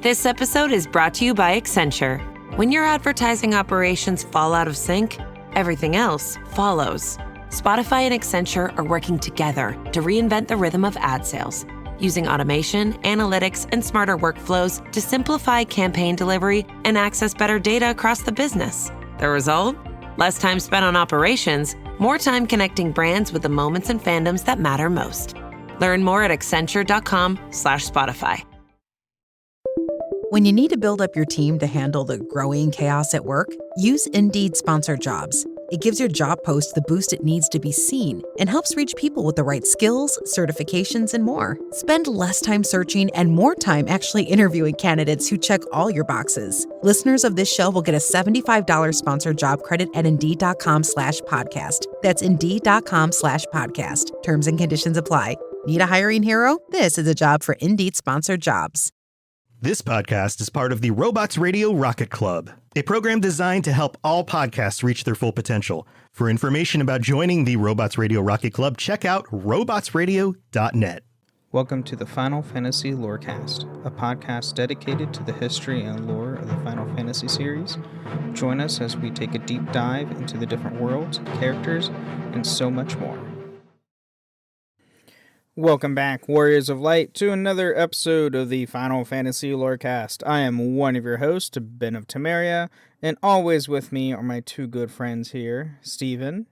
This episode is brought to you by Accenture. When your advertising operations fall out of sync, everything else follows. Spotify and Accenture are working together to reinvent the rhythm of ad sales, using automation, analytics, and smarter workflows to simplify campaign delivery and access better data across the business. The result? Less time spent on operations, more time connecting brands with the moments and fandoms that matter most. Learn more at accenture.com/Spotify. When you need to build up your team to handle the growing chaos at work, use Indeed Sponsored Jobs. It gives your job post the boost it needs to be seen and helps reach people with the right skills, certifications, and more. Spend less time searching and more time actually interviewing candidates who check all your boxes. Listeners of this show will get a $75 sponsored job credit at Indeed.com/podcast. That's Indeed.com/podcast. Terms and conditions apply. Need a hiring hero? This is a job for Indeed Sponsored Jobs. This podcast is part of the Robots Radio Rocket Club, a program designed to help all podcasts reach their full potential. For information about joining the Robots Radio Rocket Club, check out robotsradio.net. Welcome to the Final Fantasy Lorecast, a podcast dedicated to the history and lore of the Final Fantasy series. Join us as we take a deep dive into the different worlds, characters, and so much more. Welcome back, Warriors of Light, to another episode of the Final Fantasy Lorecast. I am one of your hosts, Ben of Temeria, and always with me are my two good friends here, Steven.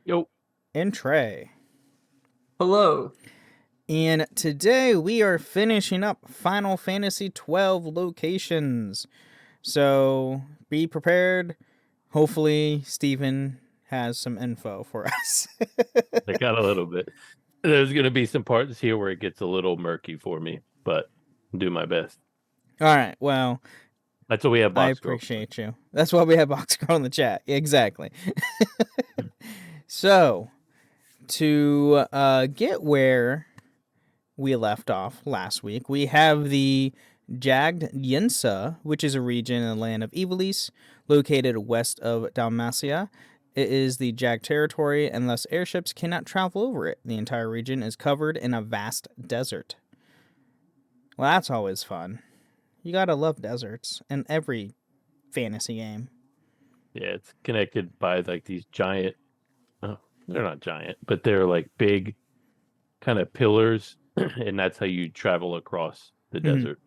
Yo. And Trey. Hello. And today we are finishing up Final Fantasy XII locations. So be prepared. Hopefully Steven has some info for us. I got a little bit. There's going to be some parts here where it gets a little murky for me, but I'll do my best. All right. Well, that's what we have. I appreciate you. That's why we have Box Girl in the chat. Exactly. So, to get where we left off last week, we have the Jagged Yensa, which is a region in the land of Ivalice, located west of Dalmacia. It is the Jag territory, and thus airships cannot travel over it. The entire region is covered in a vast desert. Well, that's always fun. You gotta love deserts in every fantasy game. Yeah, it's connected by like these giant, they're not giant, but they're like big kind of pillars, and that's how you travel across the desert.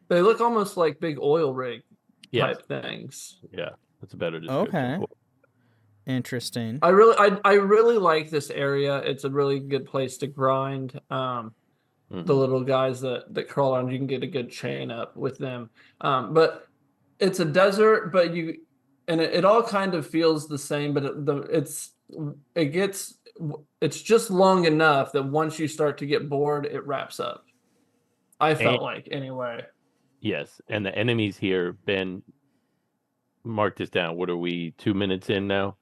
They look almost like big oil rig type things. Yeah, that's a better description. Okay. Interesting. I really like this area. It's a really good place to grind. The little guys that crawl around, you can get a good chain up with them. But it's a desert, but it all kind of feels the same. But it's just long enough that once you start to get bored, it wraps up. I felt like anyway. Yes, and the enemies here, Ben, mark this down. What are we, 2 minutes in now?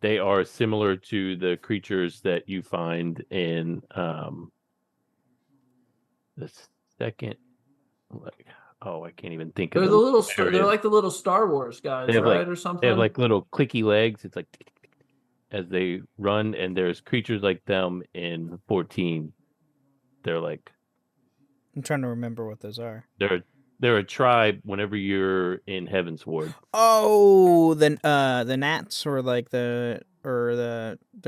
They are similar to the creatures that you find in the second. I can't even think of them. They're like the little Star Wars guys, right, or something. They have like little clicky legs. It's like as they run, and there's creatures like them in 14. They're like. I'm trying to remember what those are. They're a tribe whenever you're in Heaven's Ward. Oh, the gnats or they're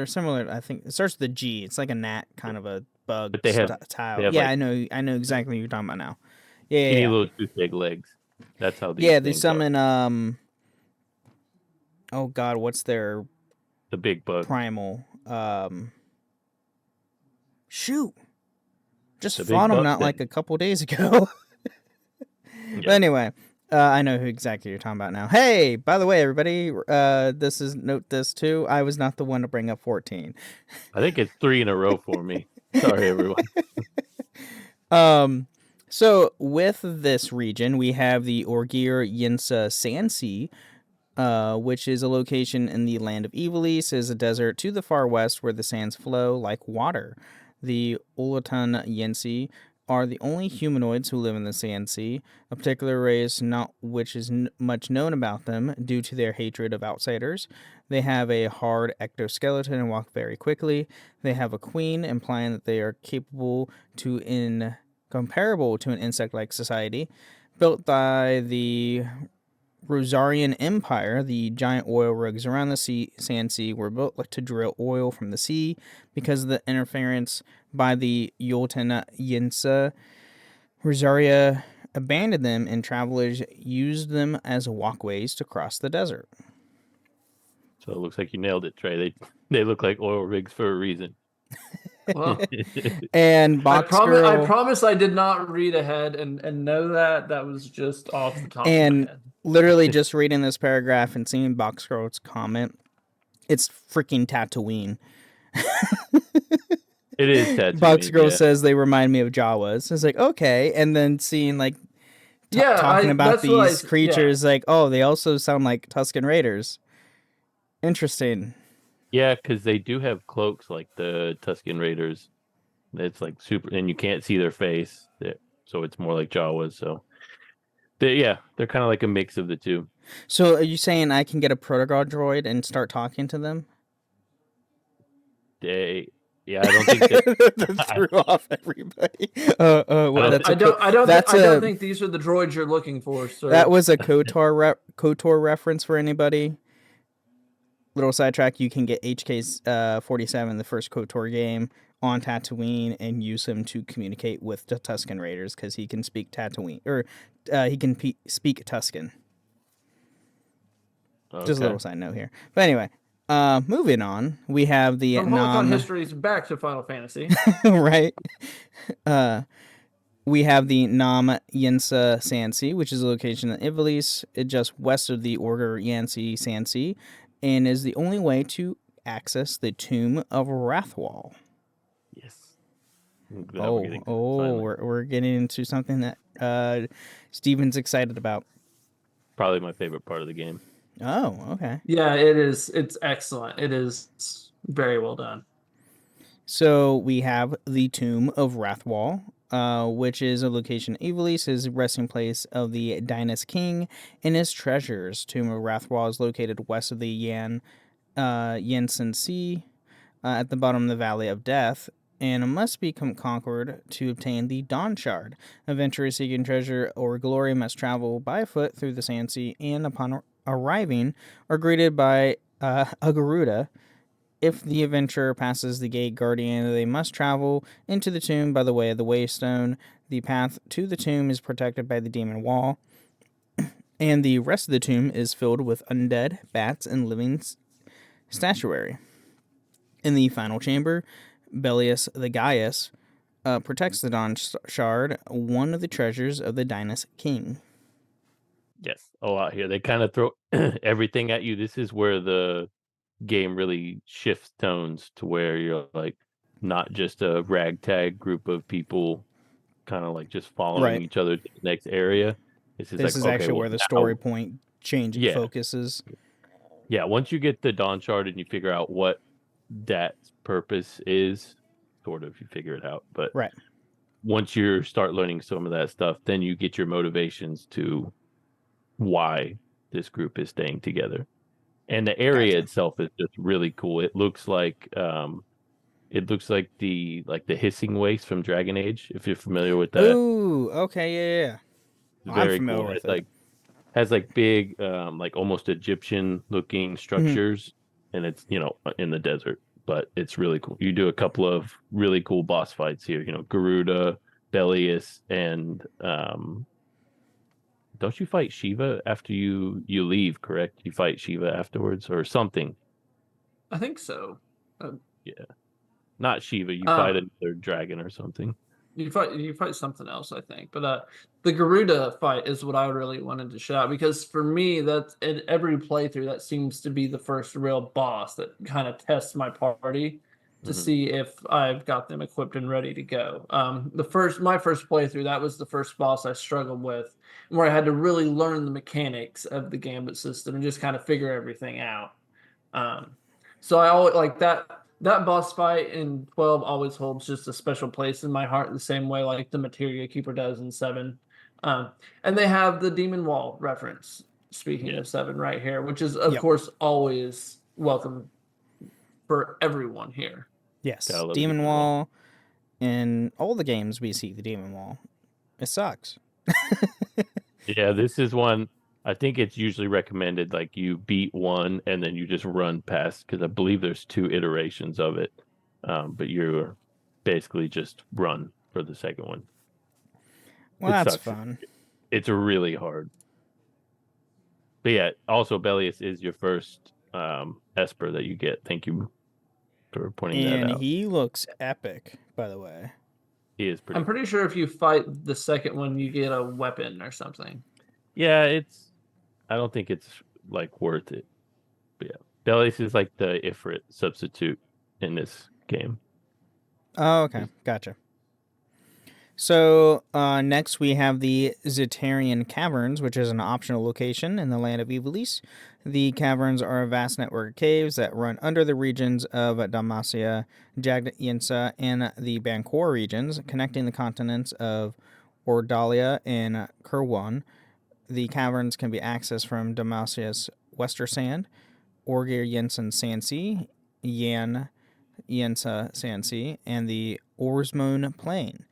similar. I think it starts with a G. It's like a gnat kind of a bug. But they have style. Yeah, I know exactly what you're talking about now. Yeah, skinny little toothpick legs. That's how. They summon. Oh God, what's their? The big bug. Primal. Shoot. Just fought them like a couple days ago. But anyway, I know who exactly you're talking about now. Hey, by the way, everybody, note this too. I was not the one to bring up 14. I think it's 3 in a row for me. Sorry, everyone. So with this region, we have the Orgir Yensa Sansi, which is a location in the land of Ivalice, is a desert to the far west where the sands flow like water. The Olatan Yensi are the only humanoids who live in the Sand Sea, a particular race not which is much known about them due to their hatred of outsiders. They have a hard ectoskeleton and walk very quickly. They have a queen, implying that they are comparable to an insect-like society. built by the Rosarian Empire. The giant oil rigs around the Sand Sea were built to drill oil from the sea. Because of the interference by the Jotun Yinsa, Rosaria abandoned them, and travelers used them as walkways to cross the desert. So it looks like you nailed it, Trey. They look like oil rigs for a reason. Well, And Box Girl, I promise I did not read ahead and know that. That was just off the top of my head. Literally just reading this paragraph and seeing Box Girl's comment, it's freaking Tatooine. It is Tatooine. Box Girl says they remind me of Jawas. It's like, okay. And then seeing like talking about these creatures, like, oh, they also sound like Tusken Raiders. Interesting. Yeah, because they do have cloaks like the Tusken Raiders. It's like super, and you can't see their face, so it's more like Jawas. So, they're kind of like a mix of the two. So, are you saying I can get a Protocol droid and start talking to them? I don't think that threw off everybody. I don't think these are the droids you're looking for, sir. That was a KOTOR reference for anybody. Little sidetrack: you can get HK 47, the first KOTOR game, on Tatooine and use him to communicate with the Tusken Raiders because he can speak Tatooine, or he can speak Tusken. Okay. Just a little side note here. But anyway, moving on, we have the From Holocron histories back to Final Fantasy. Right. We have the Nam Yinsa Sand Sea, which is a location in Ivalice, just west of the Orger Yansi Sand Sea, and is the only way to access the Tomb of Wrathwall. Yes. We're getting into something that Steven's excited about. Probably my favorite part of the game. Oh, okay. Yeah, it is. It's excellent. It is very well done. So we have the Tomb of Wrathwall, which is a location in Ivalice, is resting place of the Dynast King and his treasures. Tomb of Wrathwall is located west of the Yansen Sea, at the bottom of the Valley of Death, and must become conquered to obtain the Dawn Shard. Adventurers seeking treasure or glory must travel by foot through the Sand Sea, and upon arriving are greeted by a Garuda. If the adventurer passes the gate guardian, they must travel into the tomb by the way of the Waystone. The path to the tomb is protected by the demon wall, and the rest of the tomb is filled with undead, bats, and living statuary. In the final chamber, Belius the Gaius protects the Dawn Shard, one of the treasures of the Dynast King. Yes, a lot here. They kind of throw everything at you. This is where the game really shifts tones to where you're like not just a ragtag group of people kind of like just following each other to the next area. This is actually where the story point change and focuses. Yeah, once you get the Dawn Shard and you figure out what that purpose is, sort of, you figure it out. But once you start learning some of that stuff, then you get your motivations to why this group is staying together. And the area itself is just really cool. It looks like the hissing waste from Dragon Age, if you're familiar with that. Ooh, okay, yeah. Very I'm familiar cool. With it. Has big almost Egyptian looking structures, and it's in the desert, but it's really cool. You do a couple of really cool boss fights here. Garuda, Belius, and don't you fight Shiva after you leave, correct? You fight Shiva afterwards or something. I think so. Yeah. Not Shiva. You fight another dragon or something. You fight something else, I think. But the Garuda fight is what I really wanted to shout, because for me, that's in every playthrough, that seems to be the first real boss that kind of tests my party to see if I've got them equipped and ready to go. My first playthrough, that was the first boss I struggled with, where I had to really learn the mechanics of the Gambit system and just kind of figure everything out. So I always like that boss fight in 12 always holds just a special place in my heart, the same way like the Materia Keeper does in 7. And they have the Demon Wall reference, speaking of 7 right here, which is of course always welcome for everyone here. Yes, Demon Wall. In all the games we see the Demon Wall. It sucks. Yeah, this is one. I think it's usually recommended like you beat one and then you just run past because I believe there's 2 iterations of it. But you're basically just run for the second one. Well, It that's sucks. fun. It's really hard. But yeah, also Bellius is your first Esper that you get. Thank you for pointing that And out. he looks epic, by the way. He is pretty. I'm pretty sure if you fight the second one, you get a weapon or something. Yeah, I don't think it's like worth it. But yeah, Bellius is like the Ifrit substitute in this game. Oh, okay. Gotcha. So next we have the Zetarian Caverns, which is an optional location in the land of Ivalice. The caverns are a vast network of caves that run under the regions of Dalmatia, Jagd-Yensa, and the Bancor regions, connecting the continents of Ordalia and Kurwan. The caverns can be accessed from Dalmatia's Wester Sand, Orgir Yensen Sandsea, Yan Yensa Sandsea, and the Orsmoon Plain.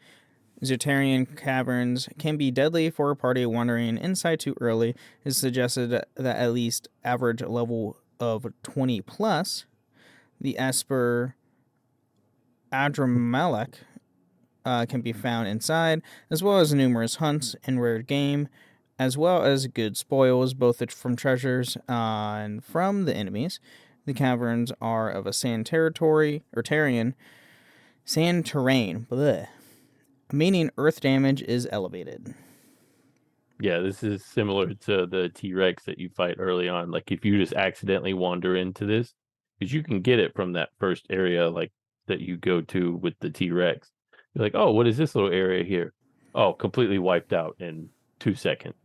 Zetarian caverns can be deadly for a party wandering inside too early. It's suggested that at least average level of 20 plus. The Esper Adramelech can be found inside, as well as numerous hunts and rare game, as well as good spoils, both from treasures and from the enemies. The caverns are of a sand territory, or Tarian, sand terrain, bleh, meaning earth damage is elevated. Yeah, this is similar to the T-Rex that you fight early on. Like if you just accidentally wander into this, because you can get it from that first area like that you go to with the T-Rex. You're like, oh, what is this little area here? Oh, completely wiped out in 2 seconds.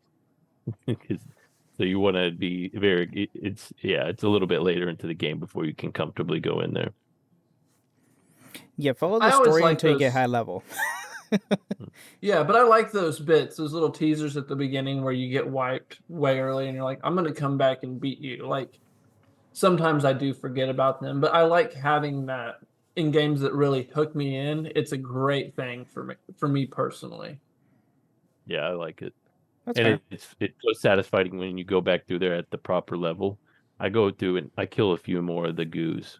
So you want to be it's a little bit later into the game before you can comfortably go in there. Yeah, follow the story until you get high level. Yeah, but I like those bits, those little teasers at the beginning where you get wiped way early and you're like, I'm going to come back and beat you. Like, sometimes I do forget about them, but I like having that in games that really hook me in. It's a great thing for me personally. Yeah, I like it. That's and fair. it's so satisfying when you go back through there at the proper level. I go through and I kill a few more of the goos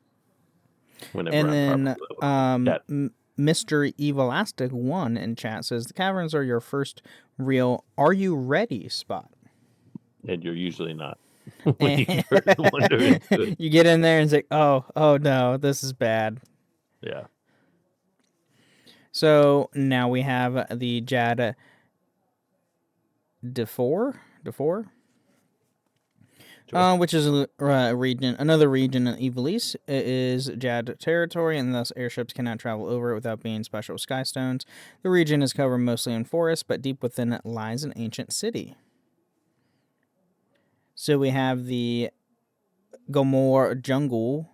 whenever and I'm then properly level. Mr. Evilastic 1 in chat says the caverns are your first real "Are you ready?" spot. And you're usually not. You get in there and it's like, oh no, this is bad. Yeah. So now we have the Jad Defor, which is a region, another region in Ivalice. It is Jad territory, and thus airships cannot travel over it without being special skystones. The region is covered mostly in forest, but deep within it lies an ancient city. So we have the Gomor Jungle,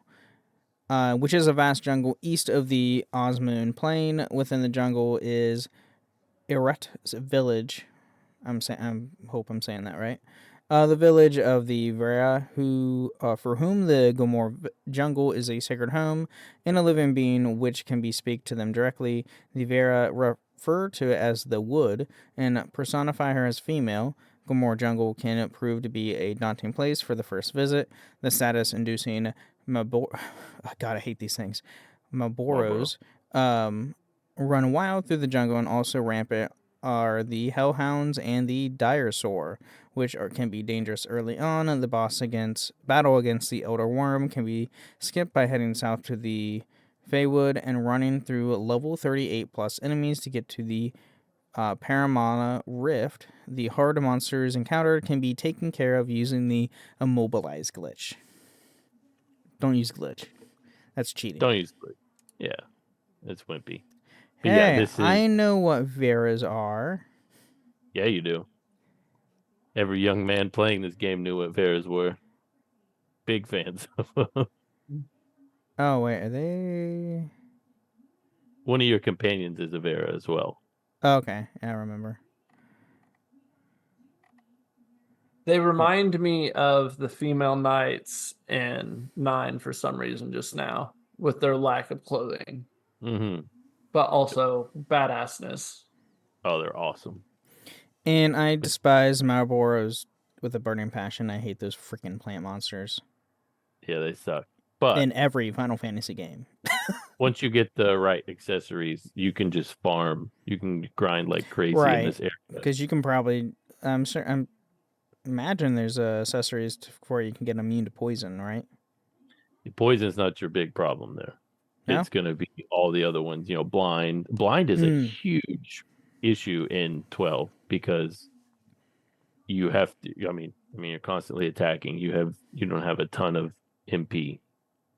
which is a vast jungle east of the Osmoon Plain. Within the jungle is Eret village. I hope I'm saying that right. The village of the Vera, for whom the Gomor jungle is a sacred home and a living being which can be speak to them directly. The Vera refer to it as the wood and personify her as female. Gomor jungle can prove to be a daunting place for the first visit. The status-inducing God, I hate these things. Maboros run wild through the jungle, and also rampant are the Hellhounds and the Diresaur, which can be dangerous early on. And the battle against the Elder Worm can be skipped by heading south to the Feywood and running through level 38 plus enemies to get to the Paramana Rift. The hard monsters encountered can be taken care of using the Immobilize glitch. Don't use glitch. That's cheating. Don't use glitch. Yeah, it's wimpy. But hey, I know what Veras are. Yeah, you do. Every young man playing this game knew what Veras were. Big fans. Oh, wait, are they... One of your companions is a Vera as well. Okay, I remember. They remind me of the female knights in 9 for some reason just now, with their lack of clothing. Mm-hmm. But also badassness. Oh, they're awesome. And I despise Malboros with a burning passion. I hate those freaking plant monsters. Yeah, they suck. But in every Final Fantasy game. Once you get the right accessories, you can just farm. You can grind like crazy in this area. Because you can probably, imagine there's accessories where you can get immune to poison, right? Poison's not your big problem there. No? It's going to be all the other ones. Blind. Blind is a huge issue in 12 because you have to. I mean, you're constantly attacking. You don't have a ton of MP.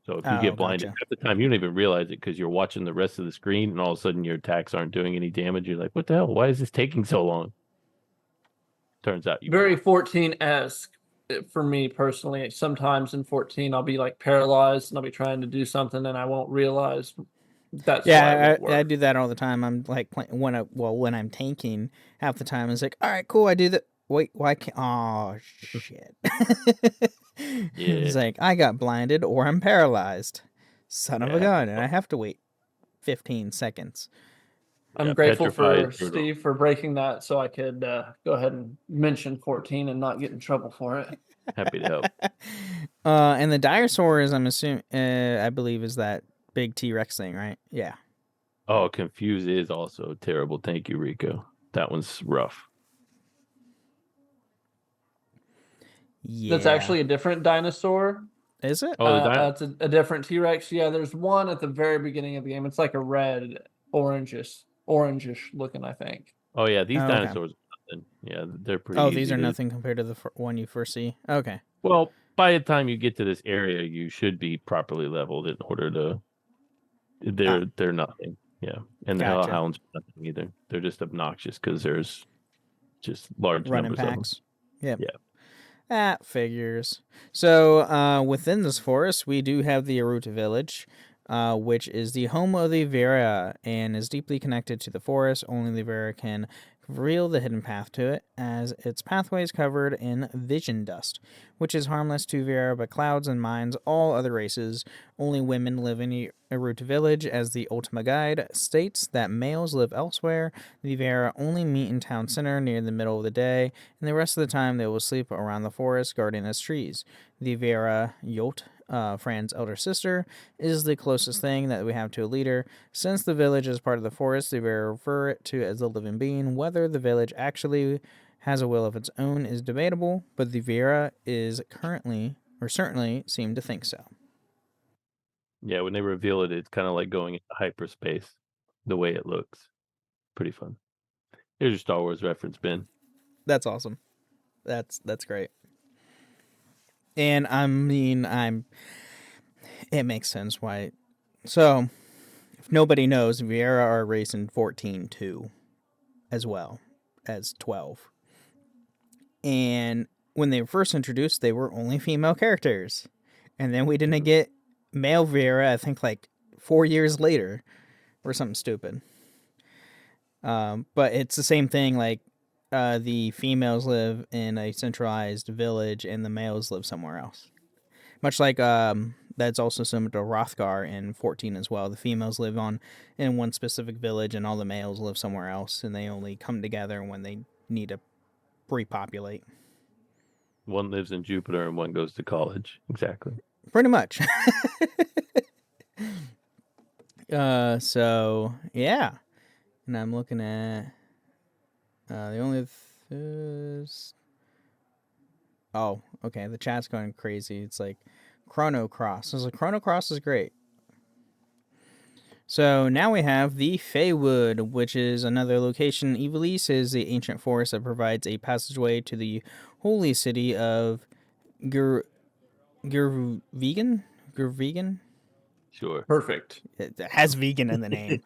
So if you get blinded at the time, you don't even realize it because you're watching the rest of the screen, and all of a sudden your attacks aren't doing any damage. You're like, "What the hell? Why is this taking so long?" Turns out you very 14-esque for me personally. Sometimes in 14, I'll be like paralyzed and I'll be trying to do something and I won't realize that's I do that all the time. I'm like when I'm tanking, half the time it's like, all right, cool, I do that. Wait, why can't? Oh shit! It's like I got blinded or I'm paralyzed. Son of a gun, and I have to wait 15 seconds. I'm grateful for Steve for breaking that, so I could go ahead and mention 14 and not get in trouble for it. Happy to help. And the Dinosaurs, I'm assuming, I believe, is that big T-Rex thing, right? Yeah. Oh, Confuse is also terrible. Thank you, Rico. That one's rough. Yeah. That's actually a different dinosaur. Is it? Oh, it's a different T-Rex. Yeah, there's one at the very beginning of the game. It's like a red, orangish looking, I think. Oh yeah, these dinosaurs. Okay. Yeah, they're pretty. Oh, these are nothing compared to the one you first see. Okay. Well, by the time you get to this area, you should be properly leveled in order to. They're nothing. Yeah, and the Hellhounds are nothing either. They're just obnoxious because there's just large running numbers packs. of them. Yep. Yeah. That figures. So within this forest, we do have the Aruta village, which is the home of the Vera and is deeply connected to the forest. Only the Vera can reveal the hidden path to it, as its pathway is covered in vision dust, which is harmless to Vera, but clouds and mines all other races. Only women live in Aruta village, as the Ultima Guide states that males live elsewhere. The Vera only meet in town center near the middle of the day, and the rest of the time they will sleep around the forest, guarding its trees. The Vera Yot, Fran's elder sister, is the closest thing that we have to a leader. Since the village is part of the forest, the Vera refer it to as a living being. Whether the village actually has a will of its own is debatable, but the Vera is currently, or certainly, seem to think so. Yeah, when they reveal it, it's kind of like going into hyperspace, the way it looks. Pretty fun. Here's your Star Wars reference, Ben. That's awesome. That's great. And I mean, it makes sense why. So, if nobody knows, Viera are racing 14 too, as well as 12. And when they were first introduced, they were only female characters. And then we didn't get male Viera, I think, like 4 years later, or something stupid. But it's the same thing, like, the females live in a centralized village and the males live somewhere else. Much like that's also similar to Hrothgar in 14 as well. The females live in one specific village and all the males live somewhere else, and they only come together when they need to repopulate. One lives in Jupiter and one goes to college. Exactly. Pretty much. So yeah. And I'm looking at the only oh, okay. The chat's going crazy. It's like Chrono Cross. I was like, Chrono Cross is great. So now we have the Feywood, which is another location. Ivalice is the ancient forest that provides a passageway to the holy city of Gurvigan. Sure. Perfect. It has vegan in the name.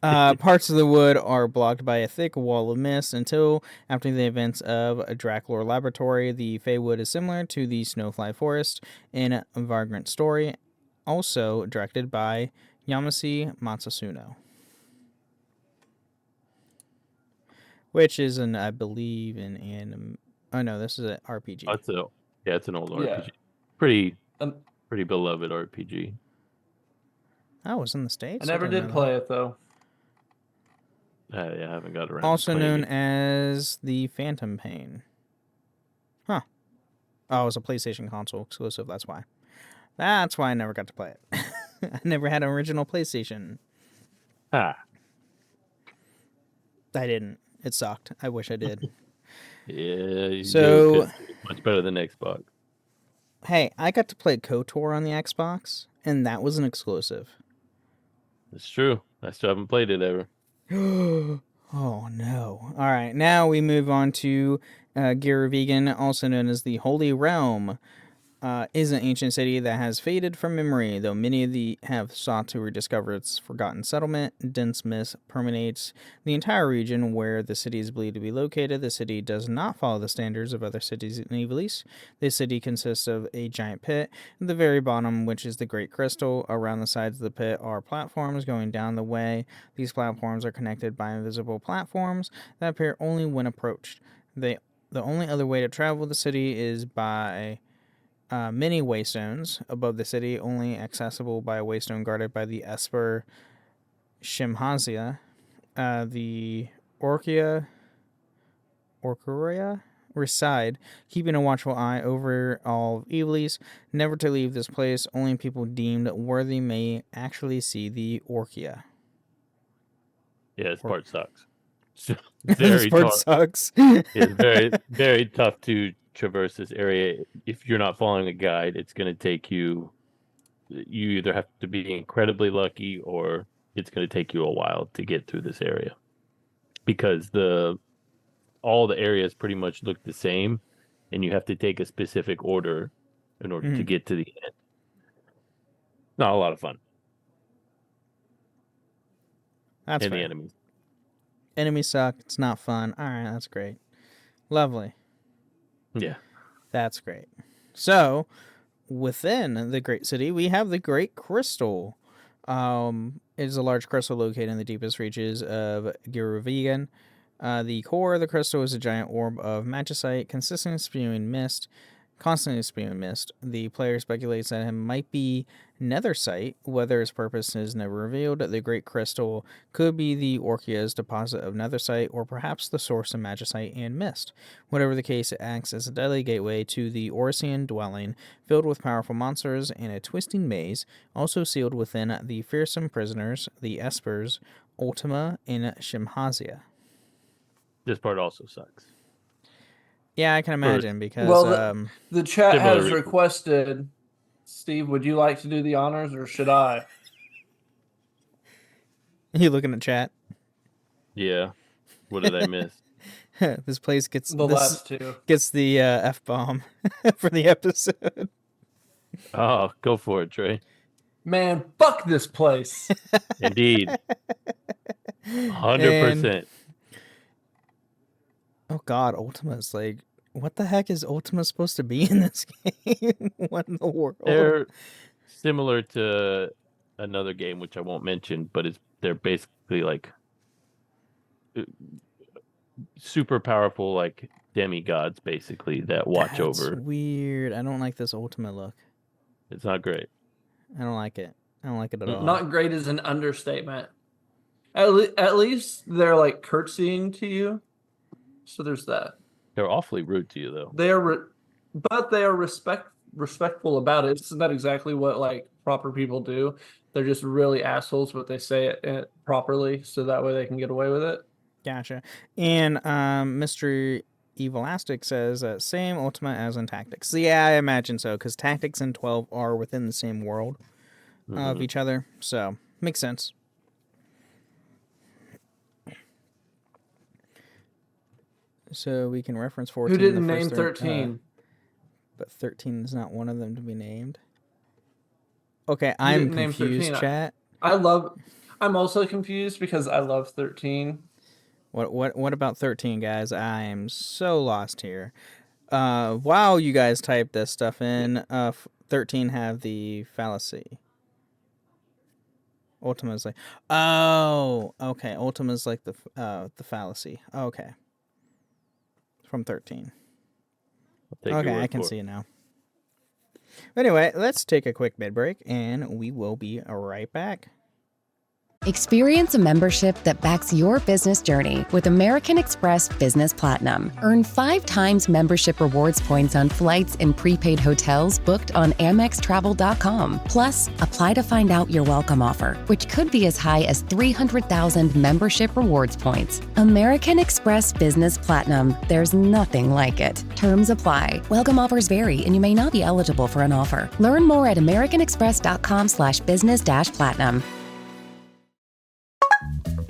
Parts of the wood are blocked by a thick wall of mist until after the events of a Draclor Laboratory. The Feywood is similar to the Snowfly Forest in Vagrant Story, also directed by Yamasi Matsuno. Which is I believe, an anime. Oh no, this is an RPG. It's an old RPG. Pretty beloved RPG. Oh, it was in the States? I never did play it, though. Yeah, I haven't got around. Also to known it. as the Phantom Pain. Huh. Oh, it was a PlayStation console exclusive, that's why. That's why I never got to play it. I never had an original PlayStation. Ah. I didn't. It sucked. I wish I did. Yeah, So, it's much better than Xbox. hey, I got to play KOTOR on the Xbox, and that was an exclusive. It's true. I still haven't played it ever. Oh no. Alright, now we move on to Vegan, also known as the Holy Realm. Is an ancient city that has faded from memory, though many of the have sought to rediscover its forgotten settlement. Dense mist permeates the entire region where the city is believed to be located. The city does not follow the standards of other cities in Ivalice. The city consists of a giant pit. At the very bottom, which is the Great Crystal, around the sides of the pit are platforms going down the way. These platforms are connected by invisible platforms that appear only when approached. The only other way to travel the city is by many waystones above the city, only accessible by a waystone guarded by the Esper Shimhazia. The Orcuria reside, keeping a watchful eye over all of Ivalice. Never to leave this place, only people deemed worthy may actually see the Orcia. Yeah, this part sucks. This part sucks. It's very, very tough to traverse this area. If you're not following a guide, it's going to take you. You either have to be incredibly lucky, or it's going to take you a while to get through this area, because all the areas pretty much look the same, and you have to take a specific order in order to get to the end. Not a lot of fun. That's and fair. the enemies. Enemies suck. It's not fun. All right, that's great. Lovely. Yeah. That's great. So, within the Great City, we have the Great Crystal. It is a large crystal located in the deepest reaches of Giruvegan. The core of the crystal is a giant orb of magicite constantly spewing mist. The player speculates that it might be netherite, whether its purpose is never revealed. The Great Crystal could be the Orcia's deposit of netherite, or perhaps the source of magicite and mist. Whatever the case, it acts as a deadly gateway to the Orcian dwelling, filled with powerful monsters and a twisting maze, also sealed within the fearsome prisoners, the Espers, Ultima, and Shimhazia. This part also sucks. Yeah, I can imagine, because the chat has requested, Steve, would you like to do the honors, or should I? You looking at chat? Yeah. What did I miss? This place gets last two. Gets the F-bomb for the episode. Oh, go for it, Trey. Man, fuck this place. Indeed. 100%. Oh God, Ultima's like, what the heck is Ultima supposed to be in this game? What in the world? They're similar to another game, which I won't mention, but they're basically like super powerful, like demigods, basically, that watch over. That's weird. I don't like this Ultima look. It's not great. I don't like it. I don't like it at all. Not great is an understatement. At least they're like curtsying to you. So there's that. They're awfully rude to you, though. But they are respectful about it. It's not exactly what like proper people do. They're just really assholes, but they say it properly, so that way they can get away with it. Gotcha. And Mr. Evilastic says same Ultima as in Tactics. Yeah, I imagine so, because Tactics and 12 are within the same world of each other, so makes sense. So we can reference 14. Who didn't name 13? But 13 is not one of them to be named. Okay, I'm confused, chat. I'm also confused because I love 13. What about 13, guys? I am so lost here. While you guys type this stuff in, 13 have the fallacy. Ultima's like, oh, okay. Ultima's like the fallacy. Okay. From 13. Okay, I can see it now. Anyway, let's take a quick mid break, and we will be right back. Experience a membership that backs your business journey with American Express Business Platinum. Earn 5 times membership rewards points on flights and prepaid hotels booked on AmexTravel.com. Plus, apply to find out your welcome offer, which could be as high as 300,000 membership rewards points. American Express Business Platinum. There's nothing like it. Terms apply. Welcome offers vary, and you may not be eligible for an offer. Learn more at americanexpress.com/business-platinum.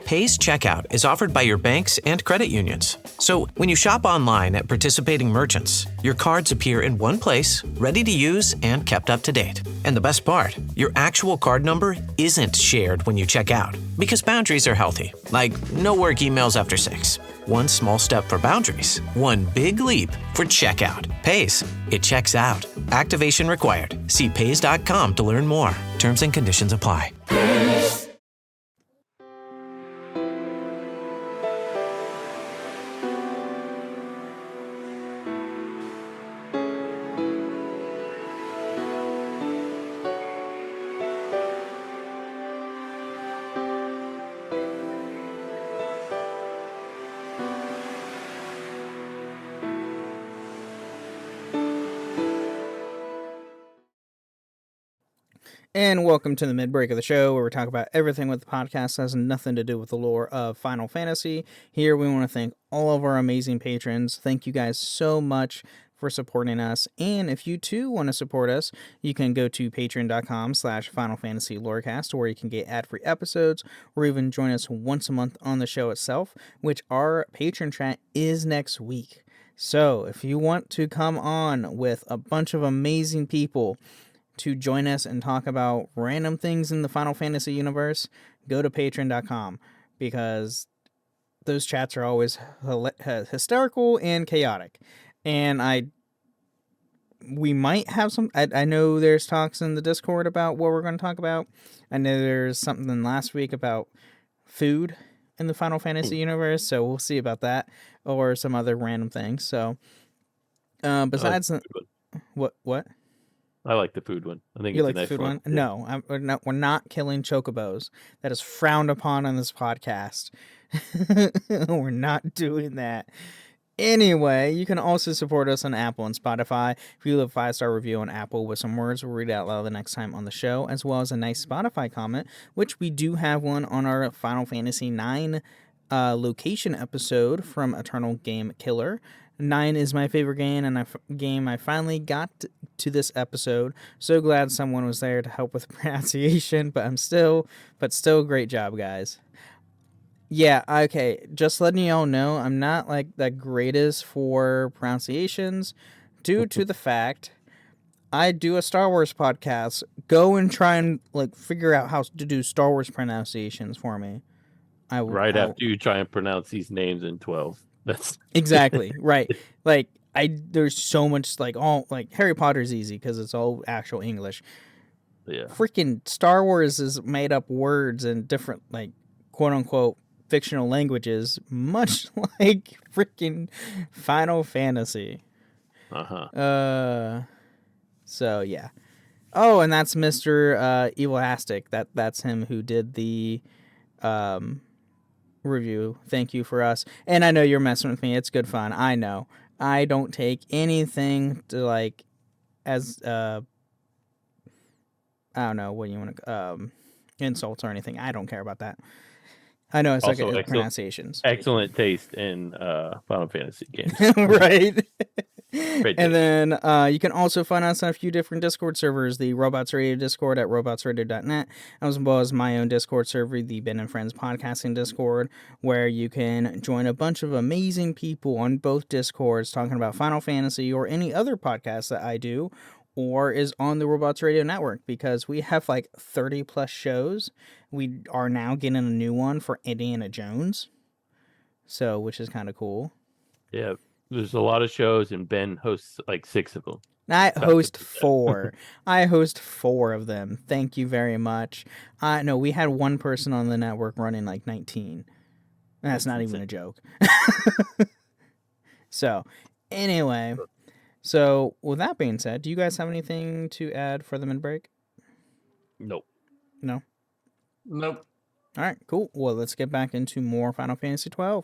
Pays Checkout is offered by your banks and credit unions. So when you shop online at participating merchants, your cards appear in one place, ready to use and kept up to date. And the best part, your actual card number isn't shared when you check out, because boundaries are healthy, like no work emails after 6. One small step for boundaries, one big leap for checkout. Pays. It checks out. Activation required. See pays.com to learn more. Terms and conditions apply. And welcome to the mid-break of the show, where we talk about everything with the podcast that has nothing to do with the lore of Final Fantasy. Here, we want to thank all of our amazing patrons. Thank you guys so much for supporting us. And if you too want to support us, you can go to patreon.com/Final Fantasy Lorecast, where you can get ad-free episodes, or even join us once a month on the show itself, which our patron chat is next week. So if you want to come on with a bunch of amazing people to join us and talk about random things in the Final Fantasy universe, go to patreon.com, because those chats are always hysterical and chaotic. And we might have some, I know there's talks in the Discord about what we're going to talk about. I know there's something last week about food in the Final Fantasy universe, so we'll see about that, or some other random things. So besides what I like the food one. I think you it's like a nice the food one? Yeah. No, we're not killing chocobos. That is frowned upon on this podcast. We're not doing that. Anyway, you can also support us on Apple and Spotify. If you leave a 5-star review on Apple with some words, we'll read it out loud the next time on the show, as well as a nice Spotify comment, which we do have one on our Final Fantasy IX location episode from Eternal Game Killer. 9 is my favorite game, and I finally got to this episode. So glad someone was there to help with pronunciation, but still, great job, guys. Yeah, okay, just letting you all know, I'm not like the greatest for pronunciations, due to the fact I do a Star Wars podcast. Go and try and like figure out how to do Star Wars pronunciations for me. After you try and pronounce these names in 12. That's exactly right. Like there's so much like Harry Potter's easy because it's all actual English. Yeah. Freaking Star Wars is made up words and different like quote unquote fictional languages, much like freaking Final Fantasy. So yeah. Oh, and that's Mr. Evilastic. That's him who did the review. Thank you for us. And I know you're messing with me. It's good fun. I know. I don't take anything to like as I don't know what you want to insults or anything. I don't care about that. I know it's also like pronunciations. Excellent taste in Final Fantasy games. Right. Great and then you can also find us on a few different Discord servers. The Robots Radio Discord at robotsradio.net, as well as my own Discord server, the Ben and Friends Podcasting Discord, where you can join a bunch of amazing people on both Discords talking about Final Fantasy or any other podcast that I do or is on the Robots Radio Network, because we have like 30 plus shows. We are now getting a new one for Indiana Jones, so which is kind of cool. Yeah. There's a lot of shows, and Ben hosts like 6 of them. I host 4. I host 4 of them. Thank you very much. No, we had one person on the network running like 19. That's not even a joke. So, anyway. So, with that being said, do you guys have anything to add for the mid-break? Nope. No? Nope. All right, cool. Well, let's get back into more Final Fantasy XII.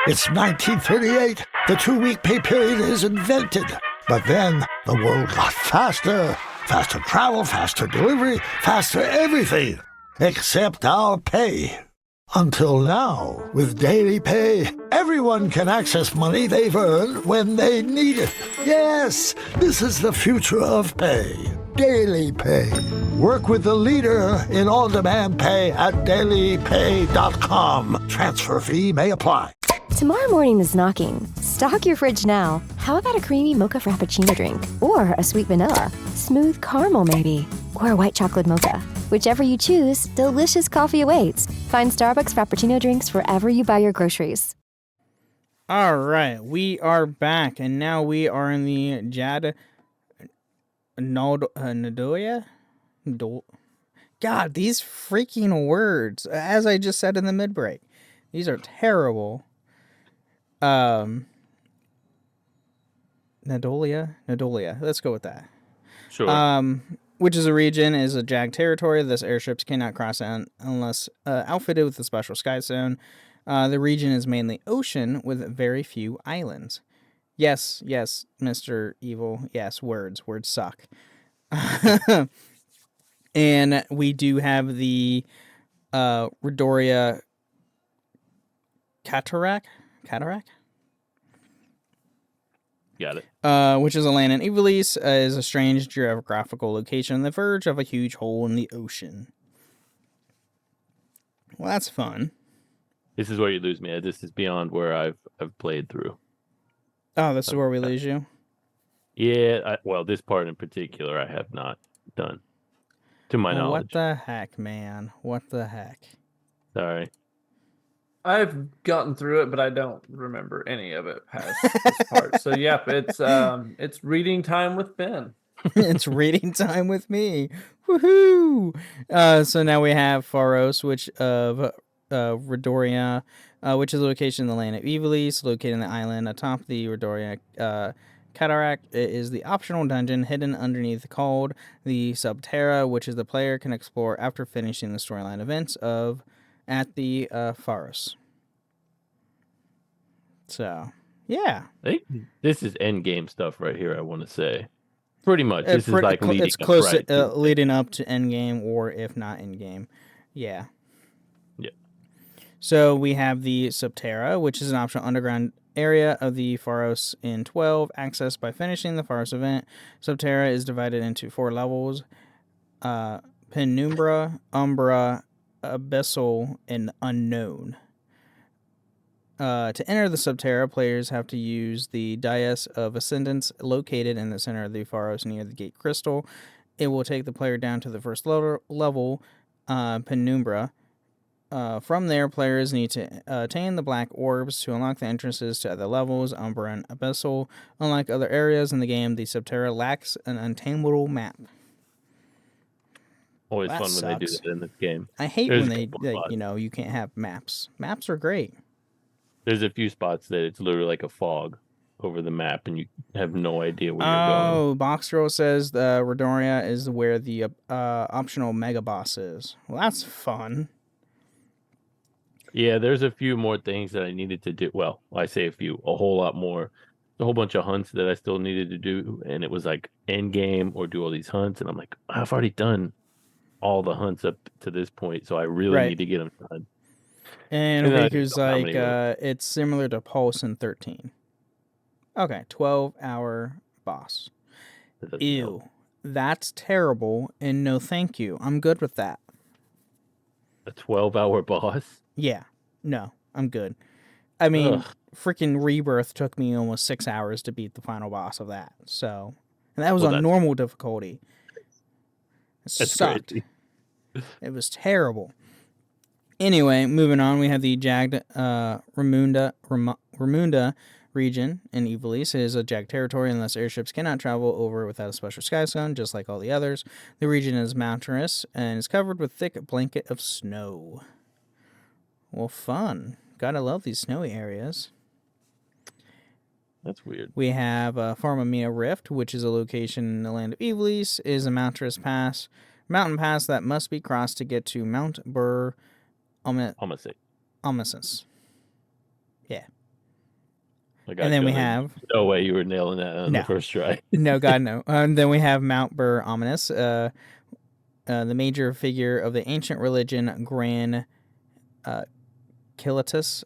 It's 1938. The 2-week pay period is invented. But then the world got faster. Faster travel, faster delivery, faster everything. Except our pay. Until now, with daily pay, everyone can access money they've earned when they need it. Yes, this is the future of pay. Daily pay. Work with the leader in on-demand pay at dailypay.com. Transfer fee may apply. Tomorrow morning is knocking. Stock your fridge now. How about a creamy mocha frappuccino drink? Or a sweet vanilla? Smooth caramel, maybe? Or a white chocolate mocha? Whichever you choose, delicious coffee awaits. Find Starbucks Frappuccino drinks wherever you buy your groceries. All right, we are back, and now we are in the Nadoya? God, these freaking words, as I just said in the mid-break. These are terrible. Nadolia. Let's go with that. Sure. Which is a region, is a JAG territory. Thus, airships cannot cross it unless outfitted with a special sky zone. The region is mainly ocean with very few islands. Yes, Mr. Evil. Yes, words suck. And we do have the Redoria Cataract? Got it. Which is a land in Ivalice, is a strange geographical location on the verge of a huge hole in the ocean. Well, that's fun. This is where you lose me. This is beyond where I've played through. Oh, this is where we lose you? Yeah, this part in particular I have not done, to my knowledge. What the heck, man? What the heck? Sorry. I've gotten through it, but I don't remember any of it past this part. So, yep, it's reading time with Ben. It's reading time with me. Woohoo! So now we have Pharos, which of Redoria, which is a location in the land of Ivalice, located in the island atop the Redoria Cataract. It is the optional dungeon hidden underneath called the Subterra, which is the player can explore after finishing the storyline events at the Pharos. So, yeah. This is end game stuff right here, I want to say. Pretty much. This is like leading it's close up, right, leading up to end game, or if not end game. Yeah. Yeah. So we have the Subterra, which is an optional underground area of the Pharos in 12, accessed by finishing the Pharos event. Subterra is divided into 4 levels. Penumbra, Umbra, Abyssal, and Unknown. To enter the Subterra, players have to use the Dais of Ascendance located in the center of the Pharos near the Gate Crystal. It will take the player down to the first level, Penumbra. From there, players need to attain the black orbs to unlock the entrances to other levels, Umbra and Abyssal. Unlike other areas in the game, the Subterra lacks an untamable map. Always fun when they do that in this game. I hate when they you can't have maps. Maps are great. There's a few spots that it's literally like a fog over the map, and you have no idea where you're going. Oh, Boxgirl says the Redoria is where the optional mega boss is. Well, that's fun. Yeah, there's a few more things that I needed to do. Well, I say a few, a whole lot more. A whole bunch of hunts that I still needed to do, and it was like end game or do all these hunts, and I'm like, I've already done all the hunts up to this point, so I really need to get them done. And Riku's like, it's similar to Pulse in 13. Okay, 12-hour boss. Ew, that's terrible, and no thank you. I'm good with that. A 12-hour boss? Yeah, no, I'm good. I mean, freaking Rebirth took me almost 6 hours to beat the final boss of that, so... And that was on normal difficulty. It sucked. Crazy. It was terrible. Anyway, moving on, we have the jagged Ramunda region in Ivalice. It is a jagged territory unless airships cannot travel over without a special sky zone, just like all the others. The region is mountainous and is covered with thick blanket of snow. Well, fun. Gotta love these snowy areas. That's weird. We have Farmamia Rift, which is a location in the land of Ivalice, is a mountain pass that must be crossed to get to Mount Bur Omesis. Yeah. And then we have... No way you were nailing that on the first try. No, God, no. Then we have Mount Bur Ominous, the major figure of the ancient religion Gran Kilatus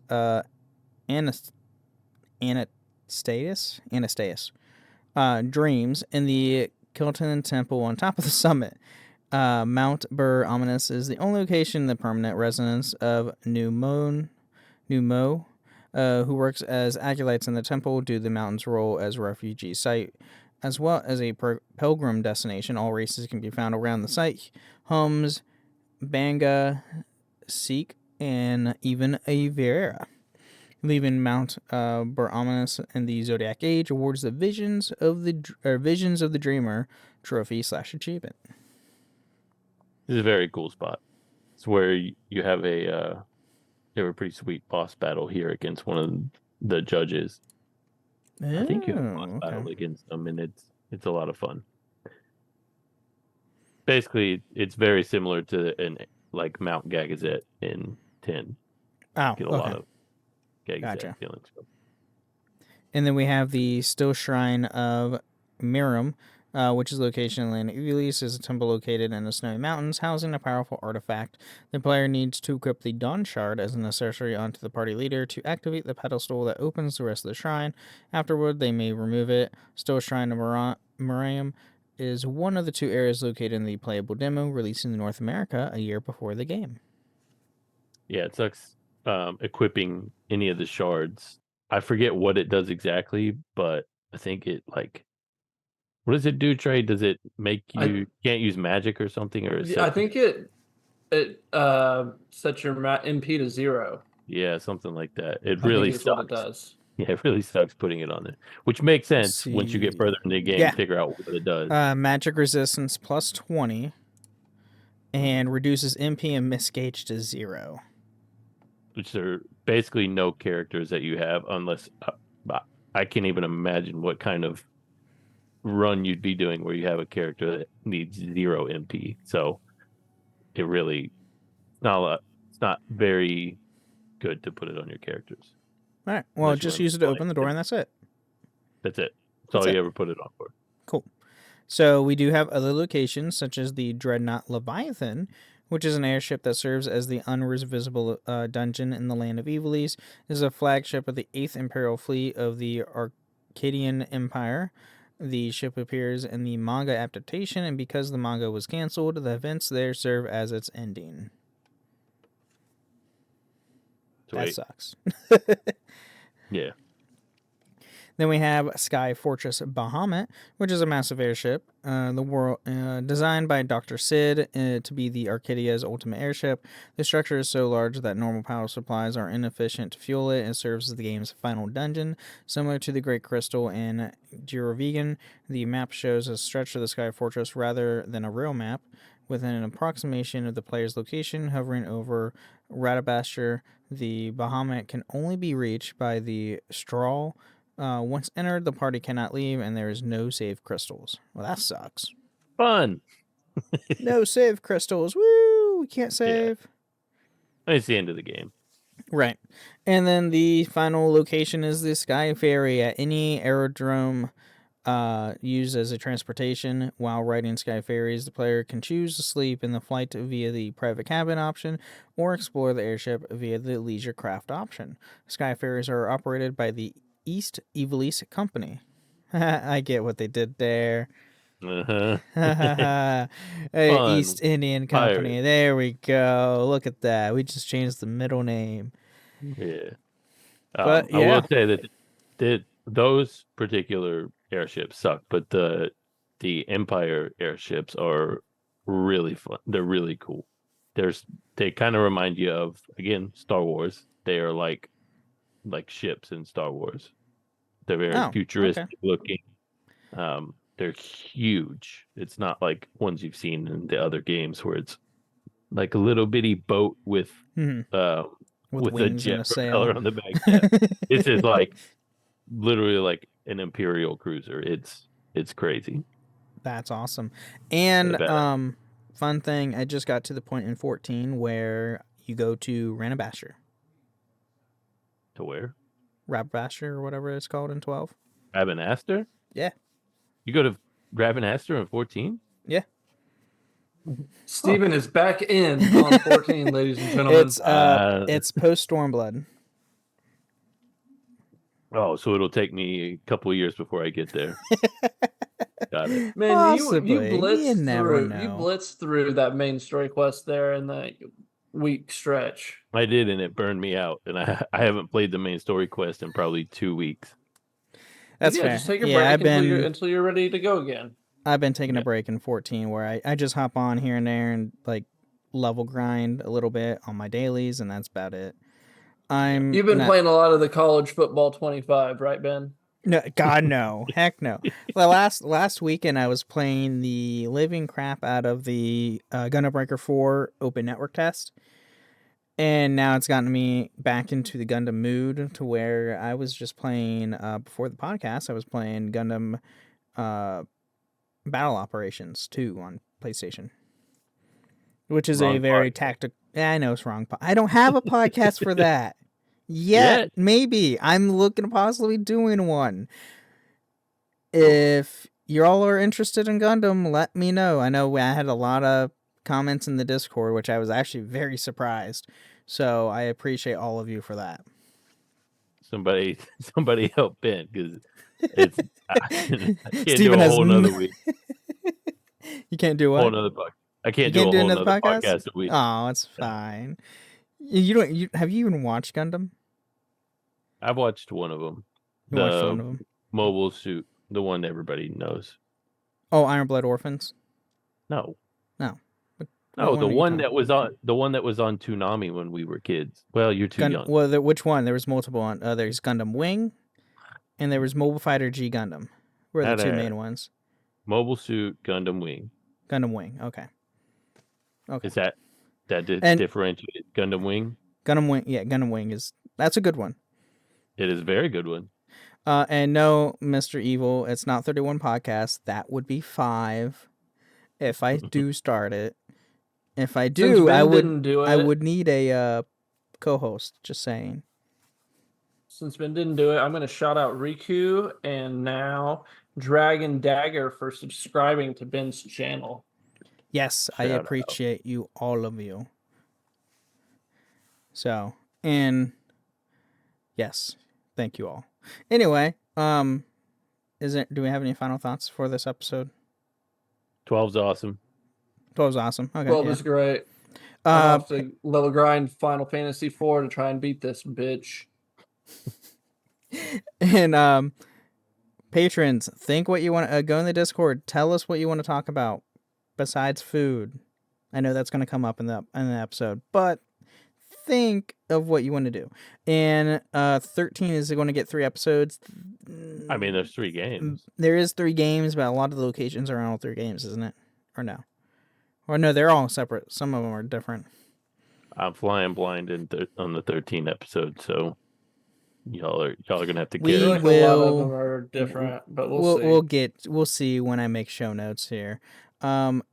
Anastasis dreams in the Kilton Temple on top of the summit. Mount Bur Ominous is the only location in the permanent residence of Numo, who works as acolytes in the temple due to the mountain's role as a refugee site, as well as a pilgrim destination. All races can be found around the site. Hums, Banga, Sikh, and even a Vera. Leaving Mount Bur Ominous in the Zodiac Age awards the Visions of the Dreamer trophy / achievement. This is a very cool spot. It's where you have a pretty sweet boss battle here against one of the judges. I think you have a boss battle against them, and it's a lot of fun. Basically, it's very similar to like Mount Gagazet in 10. Oh, get a lot of Gagazet feelings. And then we have the Still Shrine of Miram, which is location in the land of Ivalice, is a temple located in the snowy mountains, housing a powerful artifact. The player needs to equip the Dawn Shard as an accessory onto the party leader to activate the pedestal that opens the rest of the shrine. Afterward, they may remove it. Still Shrine of Miram is one of the 2 areas located in the playable demo, released in North America a year before the game. Yeah, it sucks equipping any of the shards. I forget what it does exactly, but I think it what does it do, Trey? Does it make you can't use magic or something? Or I think it sets your MP to 0. Yeah, something like that. It really sucks. What it does. Yeah, it really sucks putting it on there, which makes sense once you get further in the game. Figure out what it does. Magic resistance plus 20, and reduces MP and miss gauge to 0. Which are basically no characters that you have, unless I can't even imagine what kind of run you'd be doing where you have a character that needs 0 MP. So it really it's not very good to put it on your characters. All right. Well, just use it to open the door, and that's it. That's it. That's all you ever put it on for. Cool. So we do have other locations, such as the Dreadnought Leviathan, which is an airship that serves as the unvisible dungeon in the land of Ivalice. It is a flagship of the 8th Imperial Fleet of the Arcadian Empire. The ship appears in the manga adaptation, and because the manga was canceled, the events there serve as its ending. That sucks. Yeah. Then we have Sky Fortress Bahamut, which is a massive airship. The world designed by Dr. Sid to be the Arcadia's ultimate airship. The structure is so large that normal power supplies are inefficient to fuel it, and serves as the game's final dungeon. Similar to the Great Crystal in Girovegan, the map shows a stretch of the Sky Fortress rather than a real map, within an approximation of the player's location. Hovering over Radabasher, the Bahamut can only be reached by the straw. Once entered, the party cannot leave, and there is no save crystals. Well, that sucks. Fun. No save crystals. Woo! We can't save. Yeah. It's the end of the game. Right. And then the final location is the Sky Ferry at any aerodrome used as a transportation. While riding Sky Ferries, the player can choose to sleep in the flight via the private cabin option or explore the airship via the leisure craft option. Sky Ferries are operated by the East Ivalice Company. I get what they did there. East Indian Company. Pirate. There we go. Look at that. We just changed the middle name. Yeah. But I will say that those particular airships suck, but the Empire airships are really fun. They're really cool. They kind of remind you of, again, Star Wars. They are like ships in Star Wars. They're very futuristic looking. They're huge. It's not like ones you've seen in the other games where it's like a little bitty boat with a jet propeller on the back. Yeah. This is like literally like an Imperial cruiser. It's crazy. That's awesome. And fun thing, I just got to the point in 14 where you go to Ranabasher. To where? Rabasher or whatever it's called in 12. Rabanaster? Yeah. You go to Rabanaster in 14? Yeah. Steven is back in on 14, ladies and gentlemen. It's post Stormblood. Oh, so it'll take me a couple of years before I get there. Got it. Man, you blitzed through that main story quest there in that week stretch. I did, and it burned me out. And I haven't played the main story quest in probably 2 weeks. That's fair. Just take a break until you're ready to go again. I've been taking a break in 14 where I just hop on here and there and like level grind a little bit on my dailies, and that's about it. You've been playing a lot of the college football 25, right, Ben? No, God, no. Heck no. The last weekend I was playing the living crap out of the Gundam Breaker 4 open network test. And now it's gotten me back into the Gundam mood to where I was just playing, before the podcast, I was playing Gundam Battle Operations 2 on PlayStation. Which is a very tactical... I know it's wrong. I don't have a podcast for that. Yet, maybe. I'm looking at possibly doing one. If you all are interested in Gundam, let me know. I know I had a lot of comments in the Discord, which I was actually very surprised. So I appreciate all of you for that. Somebody help Ben, because it's I can't Steven do a whole nother week. You can't do what? Whole nother podcast. I can't do a whole nother podcast a week. Oh, it's fine. You have you even watched Gundam? I've watched one of them. Watched one of them? Mobile Suit, the one everybody knows. Oh, Iron Blood Orphans? No. No. No, the one that was on Toonami when we were kids. Well, you're too young. Well, which one? There was multiple on. There's Gundam Wing, and there was Mobile Fighter G Gundam. Were the two main ones? Mobile Suit, Gundam Wing. Gundam Wing. Okay. Is that differentiate Gundam Wing? Gundam Wing. Yeah, Gundam Wing that's a good one. It is a very good one. And no, Mr. Evil, it's not 31 podcasts. That would be 5 if I do start it. If I do, I would need a co-host, just saying. Since Ben didn't do it, I'm going to shout out Riku and now Dragon Dagger for subscribing to Ben's channel. Yes, I appreciate you, all of you. So, and yes, thank you all. Anyway, do we have any final thoughts for this episode? 12's awesome. 12's awesome. Okay, 12 is great. I'll have to level grind Final Fantasy IV to try and beat this bitch. And patrons, think what you want to go in the Discord. Tell us what you want to talk about besides food. I know that's going to come up in the episode, but think of what you want to do. And 13 is going to get 3 episodes. I mean, there's 3 games. There is 3 games, but a lot of the locations are on all 3 games, isn't it? Or no? Or no, they're all separate. Some of them are different. I'm flying blind on the 13th episode, so y'all are gonna have to get. A lot of them are different, but we'll see. We'll see when I make show notes here. No,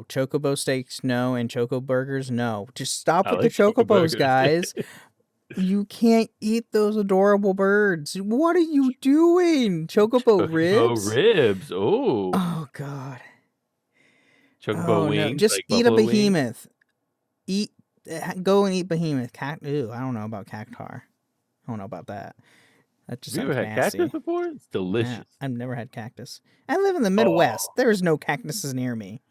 Chocobo steaks, no, and Choco burgers, no. Just stop with the Chocobos, guys. You can't eat those adorable birds. What are you doing? Chocobo ribs? Ribs. Oh God. Chocobo wings. No. Just eat a behemoth. Go and eat behemoth. Ew, I don't know about cactar. I don't know about that. That just Have you ever had cactus before? It's delicious. Yeah, I've never had cactus. I live in the Midwest. There is no cactuses near me.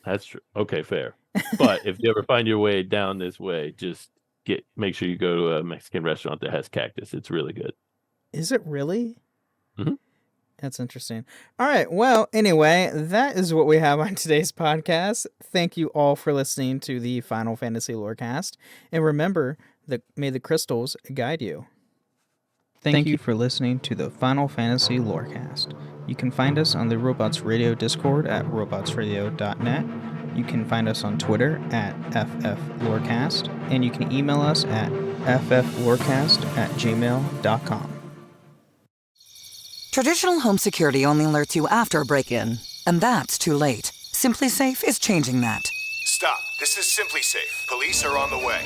That's true. Okay, fair. But if you ever find your way down this way, just make sure you go to a Mexican restaurant that has cactus. It's really good. Is it really? Mm-hmm. That's interesting. All right. Well, anyway, that is what we have on today's podcast. Thank you all for listening to the Final Fantasy Lorecast. And remember, may the crystals guide you. Thank you for listening to the Final Fantasy Lorecast. You can find us on the Robots Radio Discord at robotsradio.net. You can find us on Twitter at FFLorecast. And you can email us at fflorecast@gmail.com. Traditional home security only alerts you after a break-in, and that's too late. SimpliSafe is changing that. Stop. This is SimpliSafe. Police are on the way.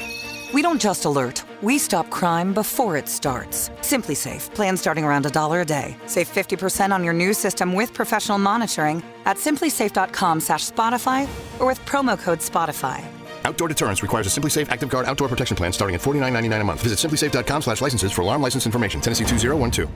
We don't just alert, we stop crime before it starts. SimpliSafe, plan starting around $1 a day. Save 50% on your new system with professional monitoring at simplisafe.com/Spotify or with promo code Spotify. Outdoor deterrence requires a SimpliSafe Active Guard outdoor protection plan starting at $49.99 a month. Visit simplisafe.com/licenses for alarm license information. Tennessee 2012.